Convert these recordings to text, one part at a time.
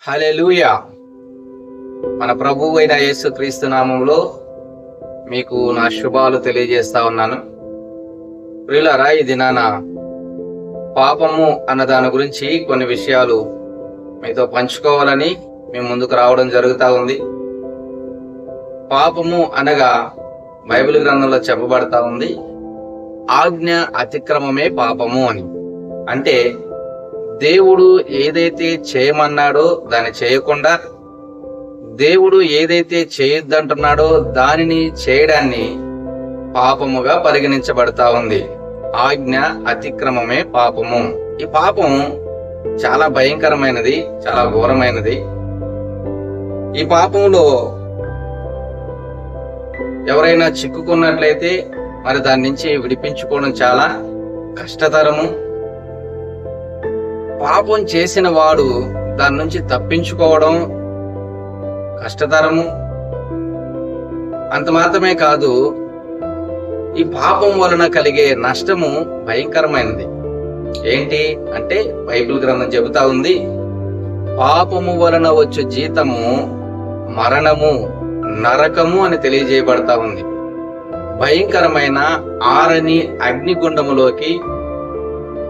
హల్లెలూయా. మన ప్రభువు అయిన యేసుక్రీస్తు నామములో మీకు నా శుభాలు తెలియజేస్తా ఉన్నాను. ప్రియులారా, ఈ దినాన పాపము అన్న దాని గురించి కొన్ని విషయాలు మీతో పంచుకోవాలని మీ ముందుకు రావడం జరుగుతూ ఉంది. పాపము అనగా బైబిల్ గ్రంథంలో చెప్పబడతా ఉంది, ఆజ్ఞ అతిక్రమమే పాపము అని. అంటే దేవుడు ఏదైతే చేయమన్నాడో దాన్ని చేయకుండా, దేవుడు ఏదైతే చేయొద్దంటున్నాడో దానిని చేయడాన్ని పాపముగా పరిగణించబడతా ఉంది. ఆజ్ఞ అతిక్రమమే పాపము. ఈ పాపం చాలా భయంకరమైనది, చాలా ఘోరమైనది. ఈ పాపంలో ఎవరైనా చిక్కుకున్నట్లయితే మరి దాని నుంచి విడిపించుకోవడం చాలా కష్టతరము. పాపం చేసిన వాడు దాని నుంచి తప్పించుకోవడం కష్టతరము. అంత మాత్రమే కాదు, ఈ పాపం వలన కలిగే నష్టము భయంకరమైనది. ఏంటి అంటే బైబిల్ గ్రంథం చెబుతా ఉంది, పాపము వలన వచ్చు జీతము మరణము, నరకము అని తెలియజేయబడతా ఉంది. భయంకరమైన ఆరని అగ్నిగుండములోకి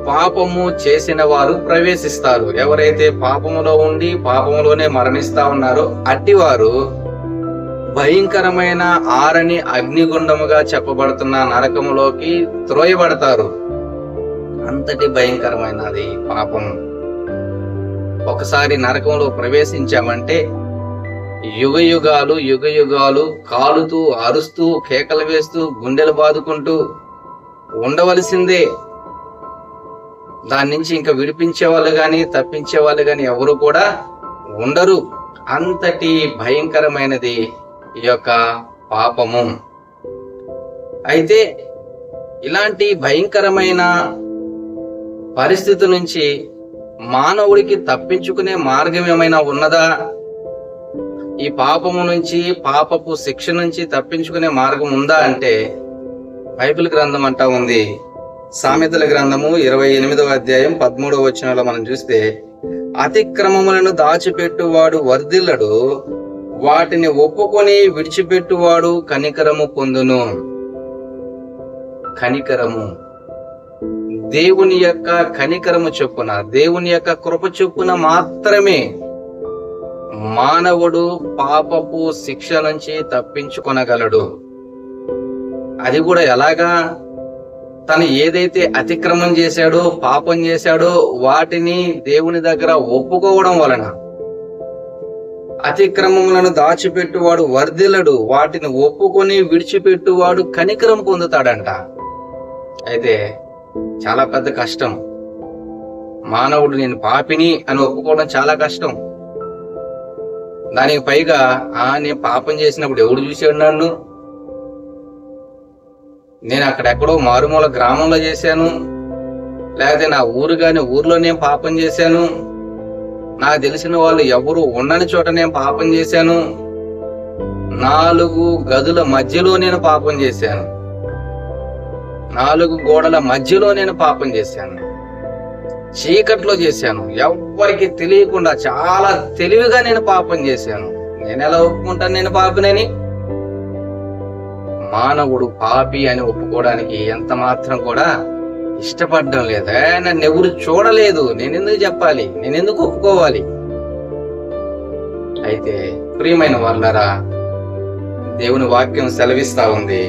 పాపము చేసిన వారు ప్రవేశిస్తారు. ఎవరైతే పాపములో ఉండి పాపములోనే మరణిస్తా ఉన్నారో అట్టివారు భయంకరమైన ఆరని అగ్నిగుండముగా చెప్పబడుతున్న నరకములోకి త్రోయబడతారు. అంతటి భయంకరమైనది పాపము. ఒకసారి నరకంలో ప్రవేశించామంటే యుగ యుగాలు కాలుతూ, అరుస్తూ, కేకలు వేస్తూ, గుండెలు బాదుకుంటూ ఉండవలసిందే. దాని నుంచి ఇంకా విడిపించే వాళ్ళు గాని తప్పించే వాళ్ళు గాని ఎవరు కూడా ఉండరు. అంతటి భయంకరమైనది ఈ యొక్క పాపము. అయితే ఇలాంటి భయంకరమైన పరిస్థితి నుంచి మానవుడికి తప్పించుకునే మార్గం ఏమైనా ఉన్నదా? ఈ పాపము నుంచి, పాపపు శిక్ష నుంచి తప్పించుకునే మార్గం ఉందా అంటే బైబిల్ గ్రంథం అంటా ఉంది. సామెతల గ్రంథము 28వ అధ్యాయం 13వ వచనంలో మనం చూస్తే, అతిక్రమములను దాచిపెట్టువాడు వర్ధిల్లడు, వాటిని ఒప్పుకొని విడిచిపెట్టువాడు కనికరము పొందును. కనికరము, దేవుని యొక్క కనికరము చొప్పున, దేవుని యొక్క కృప చొప్పున మాత్రమే మానవుడు పాపపు శిక్ష నుంచి తప్పించుకొనగలడు. అది కూడా ఎలాగా? తను ఏదైతే అతిక్రమం చేశాడో, పాపం చేశాడో వాటిని దేవుని దగ్గర ఒప్పుకోవడం వలన. అతిక్రమములను దాచిపెట్టువాడు వర్ధిల్లడు, వాటిని ఒప్పుకొని విడిచిపెట్టువాడు కనికరం పొందుతాడంట. అయితే చాలా పెద్ద కష్టం. మానవుడు నేను పాపిని అని ఒప్పుకోవడం చాలా కష్టం. దానికి పైగా నేను పాపం చేసినప్పుడు ఎవడు చూసాడు నన్ను? నేను అక్కడెక్కడో మారుమూల గ్రామంలో చేశాను, లేకపోతే నా ఊరు కాని ఊర్లో నేను పాపం చేశాను, నాకు తెలిసిన వాళ్ళు ఎవరు ఉండని చోట నేను పాపం చేశాను, 4 గదుల మధ్యలో నేను పాపం చేశాను, 4 గోడల మధ్యలో నేను పాపం చేశాను, చీకట్లో చేశాను, ఎవ్వరికి తెలియకుండా చాలా తెలివిగా నేను పాపం చేశాను. నేను ఎలా ఒప్పుకుంటాను నేను పాపినని? మానవుడు పాపి అని ఒప్పుకోవడానికి ఎంత మాత్రం కూడా ఇష్టపడడం లేదు. నన్ను ఎవరు చూడలేదు, నేనెందుకు చెప్పాలి, నేనెందుకు ఒప్పుకోవాలి? అయితే ప్రియమైన వాళ్ళారా, దేవుని వాక్యం సెలవిస్తా ఉంది.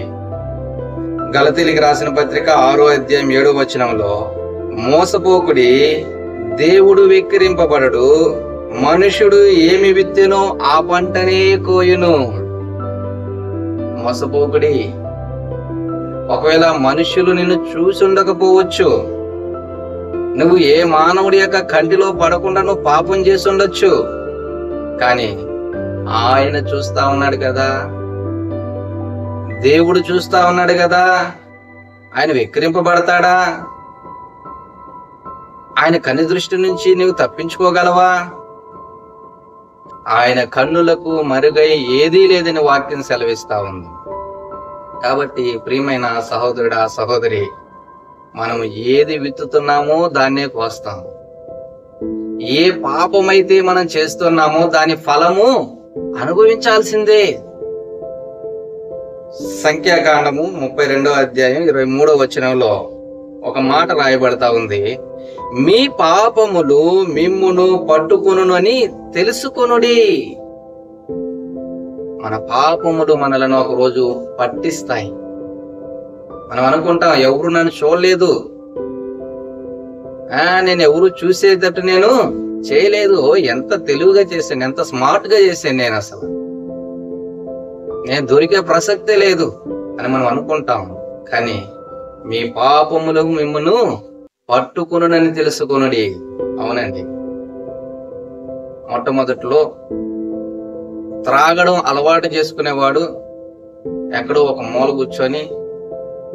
గలతీయులకు రాసిన పత్రిక 6వ అధ్యాయం 7వ వచనంలో, మోసపోకుడి, దేవుడు వెక్కిరింపబడడు, మనుషుడు ఏమి విత్తెనో ఆ పంటనే కోయును. మోసపోకుడి. ఒకవేళ మనుషులు నిన్ను చూసి ఉండకపోవచ్చు, నువ్వు ఏ మానవుడి యొక్క కంటిలో పడకుండా నువ్వు పాపం చేసి ఉండొచ్చు, కానీ ఆయన చూస్తా ఉన్నాడు కదా, దేవుడు చూస్తా ఉన్నాడు కదా. ఆయన వెక్కిరింపబడతాడా? ఆయన కన్ను దృష్టి నుంచి నువ్వు తప్పించుకోగలవా? ఆయన కన్నులకు మరుగై ఏదీ లేదని వాక్యం సెలవిస్తా ఉంది. కాబట్టి ప్రియమైన సహోదరుడా, సహోదరి, మనం ఏది విత్తుతున్నామో దాన్నే కోస్తాం. ఏ పాపమైతే మనం చేస్తున్నామో దాని ఫలము అనుభవించాల్సిందే. సంఖ్యాకాండము 32వ అధ్యాయం 23వ వచనంలో ఒక మాట రాయబడతా ఉంది, మీ పాపములు మిమ్మును పట్టుకొనునని తెలుసుకొనుడి. మన పాపములు మనలను ఒక రోజు పట్టిస్తాయి. మనం అనుకుంటాం, ఎవరు నన్ను చూడలేదు, నేను ఎవరు చూసేటట్టు నేను చేయలేదు, ఎంత తెలివిగా చేశాను, ఎంత స్మార్ట్ గా చేశాను, నేను దొరికే ప్రసక్తే లేదు అని మనం అనుకుంటాం. కానీ మీ పాపములు మిమ్మల్ని పట్టుకొనునని తెలుసుకొనుడి. అవునండి, మొట్టమొదట్లో త్రాగడం అలవాటు చేసుకునేవాడు ఎక్కడో ఒక మూల కూర్చొని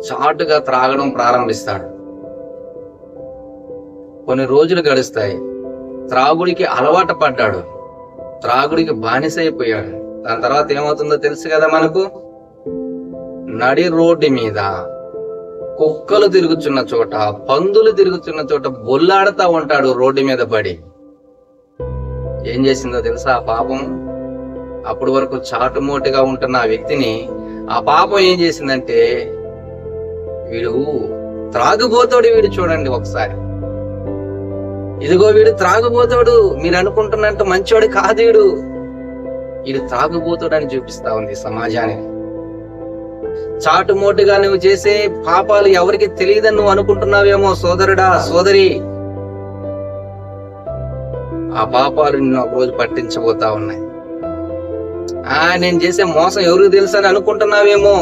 చాటుగా త్రాగడం ప్రారంభిస్తాడు. కొన్ని రోజులు గడుస్తాయి, త్రాగుడికి అలవాటు పడ్డాడు, త్రాగుడికి బానిస అయిపోయాడు. దాని తర్వాత ఏమవుతుందో తెలుసు కదా మనకు. నడి రోడ్డు మీద కుక్కలు తిరుగుతున్న చోట, పందులు తిరుగుతున్న చోట బొల్లాడుతా ఉంటాడు రోడ్డు మీద పడి. ఏం చేసిందో తెలుసా ఆ పాపం? అప్పటి వరకు చాటుమోటుగా ఉంటున్న ఆ వ్యక్తిని ఆ పాపం ఏం చేసిందంటే, వీడు త్రాగుబోతాడు, వీడు చూడండి ఒకసారి, ఇదిగో వీడు త్రాగుబోతాడు, మీరు అనుకుంటున్నట్టు మంచోడు కాదు, వీడు త్రాగుబోతాడు అని చూపిస్తా ఉంది సమాజానికి. చాటుమోటుగా నువ్వు చేసే పాపాలు ఎవరికి తెలియదని నువ్వు అనుకుంటున్నావేమో సోదరుడా, సోదరి. ఆ పాపాలు నిన్ను ఒక రోజు పట్టించబోతా ఉన్నాయి. నేను చేసే మోసం ఎవరికి తెలుసు అని అనుకుంటున్నావేమో.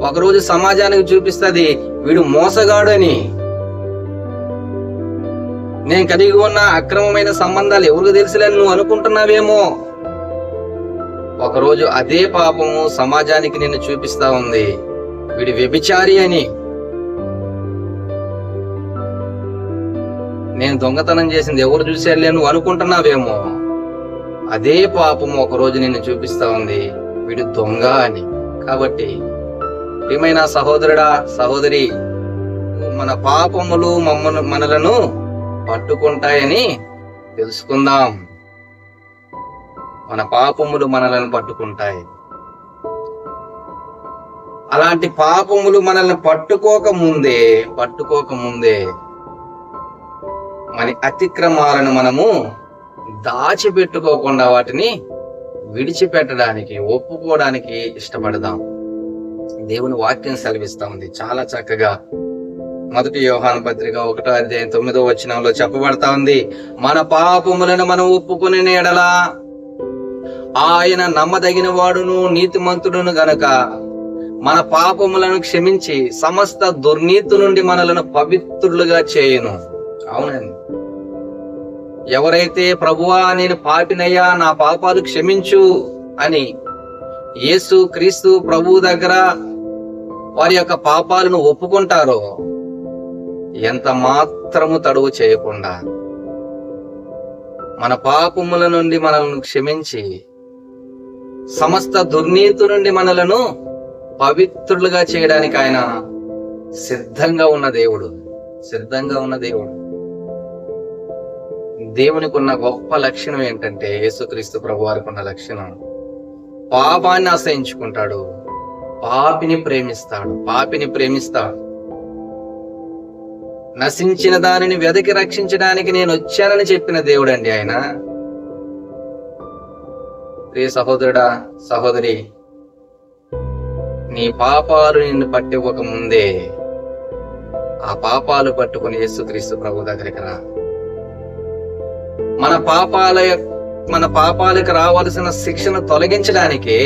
ఒకరోజు సమాజానికి చూపిస్తుంది వీడు మోసగాడు అని. నేను కలిగి ఉన్న అక్రమమైన సంబంధాలు ఎవరికి తెలుసులని నువ్వు అనుకుంటున్నావేమో. ఒకరోజు అదే పాపము సమాజానికి నిన్ను చూపిస్తా ఉంది, వీడు వ్యభిచారి అని. నేను దొంగతనం చేసింది ఎవరు చూసారులే నువ్వు అనుకుంటున్నావేమో. అదే పాపము ఒకరోజు నిన్ను చూపిస్తా ఉంది, వీడు దొంగ అని. కాబట్టి ప్రియమైన సహోదరుడా, సహోదరి, మన పాపములు మనలను పట్టుకుంటాయని తెలుసుకుందాం. మన పాపములు మనలను పట్టుకుంటాయి. అలాంటి పాపములు మనల్ని పట్టుకోక ముందే మన అతిక్రమాలను మనము దాచిపెట్టుకోకుండా వాటిని విడిచిపెట్టడానికి, ఒప్పుకోవడానికి ఇష్టపడదాం. దేవుని వాక్యం సెలవిస్తా ఉంది చాలా చక్కగా. 1 యోహాను పత్రిక 1వ అధ్యాయం 9వ వచనంలో చెప్పబడతా ఉంది, మన పాపములను మనం ఒప్పుకునే ఎడల ఆయన నమ్మదగిన వాడును నీతిమంతుడును గనక మన పాపములను క్షమించి సమస్త దుర్నీతి నుండి మనలను పవిత్రులుగా చేయును. అవునండి, ఎవరైతే ప్రభువా నేను పాపినయ్యా, నా పాపాలు క్షమించు అని యేసు క్రీస్తు ప్రభువు దగ్గర వారి యొక్క పాపాలను ఒప్పుకుంటారో, ఎంత మాత్రము తడువు చేయకుండా మన పాపముల నుండి మనల్ని క్షమించి సమస్త దుర్నీతి నుండి మనలను పవిత్రులుగా చేయడానికి ఆయన సిద్ధంగా ఉన్న దేవుడు. దేవునికి ఉన్న గొప్ప లక్షణం ఏంటంటే, యేసుక్రీస్తు ప్రభు వారికి ఉన్న లక్షణం, పాపాన్ని అసహించుకుంటాడు, పాపిని ప్రేమిస్తాడు. నశించిన దానిని వెదకి రక్షించడానికి నేను వచ్చానని చెప్పిన దేవుడండి ఆయన. ప్రియ సహోదరుడా, సహోదరి, నీ పాపాలు నిన్ను పట్టివ్వక ముందే ఆ పాపాలు పట్టుకుని యేసుక్రీస్తు ప్రభు దగ్గరికి రా. మన పాపాలకు రావాల్సిన శిక్షను తొలగించడానికి,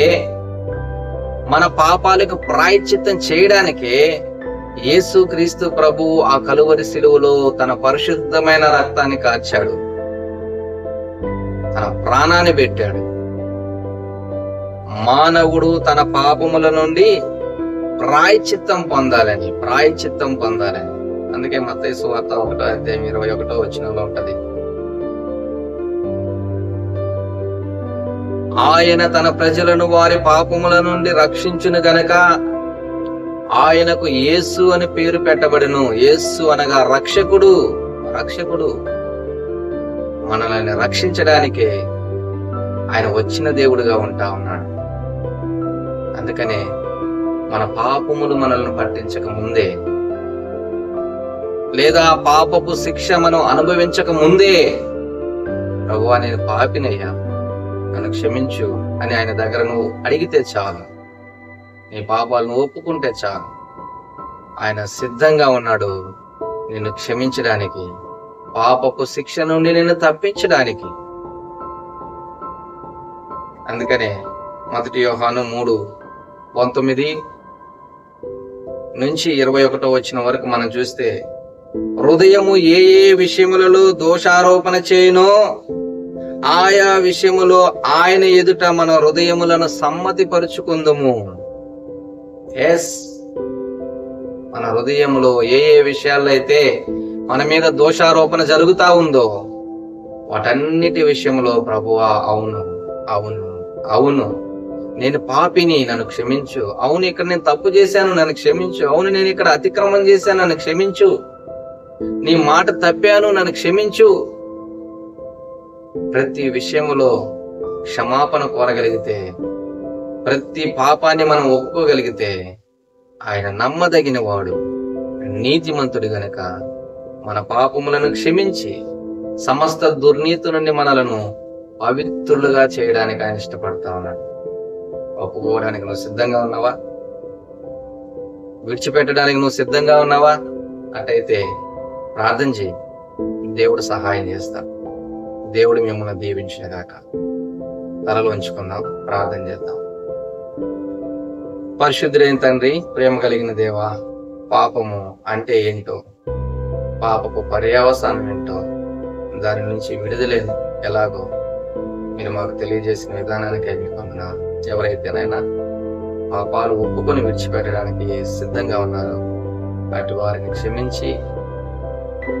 మన పాపాలకు ప్రాయశ్చిత్తం చేయడానికి యేసుక్రీస్తు ప్రభు ఆ కలువరి శిలువలో తన పరిశుద్ధమైన రక్తాన్ని కార్చాడు, తన ప్రాణాన్ని పెట్టాడు. మానవుడు తన పాపముల నుండి ప్రాయశ్చిత్తం పొందాలని. అందుకే మత్తయి సువార్త 1వ అధ్యాయం 21వ వచనంలో ఉంటది, ఆయన తన ప్రజలను వారి పాపముల నుండి రక్షించును గనక ఆయనకు యేసు అని పేరు పెట్టబడెను. యేసు అనగా రక్షకుడు. మనల్ని రక్షించడానికే ఆయన వచ్చిన దేవుడుగా ఉంటా ఉన్నాడు. అందుకనే మన పాపములు మనల్ని పట్టించక ముందే, లేదా పాపపు శిక్ష మనం అనుభవించక ముందే, ప్రభువా నేను పాపినయ్యా, నన్ను క్షమించు అని ఆయన దగ్గర నువ్వు అడిగితే చాలు, నీ పాపాలను ఒప్పుకుంటే చాలు, ఆయన సిద్ధంగా ఉన్నాడు నిన్ను క్షమించడానికి, పాపపు శిక్ష నుండి నిన్ను తప్పించడానికి. అందుకనే 1 యోహాను 3:19 నుంచి 21 వరకు మనం చూస్తే, హృదయము ఏ ఏ విషయములలో దోషారోపణ చేయునో ఆయా విషయములో ఆయన ఎదుట మన హృదయములను సమ్మతిపరుచుకుందుము. ఎస్, మన హృదయంలో ఏ ఏ విషయాల్లో అయితే మన మీద దోషారోపణ జరుగుతా ఉందో వాటన్నిటి విషయంలో ప్రభువా అవును అవును అవును నేను పాపిని, నన్ను క్షమించు, అవును ఇక్కడ నేను తప్పు చేశాను, నన్ను క్షమించు, అవును నేను ఇక్కడ అతిక్రమం చేశాను, నన్ను క్షమించు, నీ మాట తప్పాను, నన్ను క్షమించు. ప్రతి విషయములో క్షమాపణ కోరగలిగితే, ప్రతి పాపాన్ని మనం ఒప్పుకోగలిగితే ఆయన నమ్మదగిన వాడు, నీతిమంతుడు గనుక మన పాపములను క్షమించి సమస్త దుర్నీతి నుండి మనలను పవిత్రులుగా చేయడానికి ఆయన ఇష్టపడతా ఉన్నాడు. ఒప్పుకోవడానికి నువ్వు సిద్ధంగా ఉన్నావా? విడిచిపెట్టడానికి నువ్వు సిద్ధంగా ఉన్నావా? అటైతే ప్రార్థన చేయి, దేవుడు సహాయం చేస్తాడు. దేవుడు మిమ్మల్ని దీవించినగాక. తలలు ఉంచుకుందాం, ప్రార్థన చేద్దాం. పరిశుద్ధుడైన తండ్రి, ప్రేమ కలిగిన దేవా, పాపము అంటే ఏంటో, పాపపు పర్యవసానం ఏంటో, దాని నుంచి విడుదల ఎలాగో మీరు మాకు తెలియజేసిన విధానానికి మీకు వందనాలు. ఎవరైతేనైనా పాపాలు ఒప్పుకొని విడిచిపెట్టడానికి సిద్ధంగా ఉన్నారో అటు వారిని క్షమించి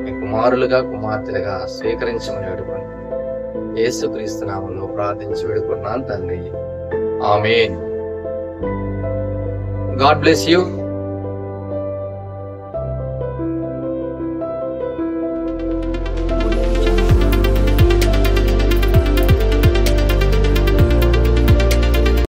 మీ కుమారులుగా కుమార్తెలుగా స్వీకరించమని వేడుకోండి. యేసుక్రీస్తు నామములో ప్రార్థించి వేడుకున్నాను తండ్రి. ఆమేన్. God bless you.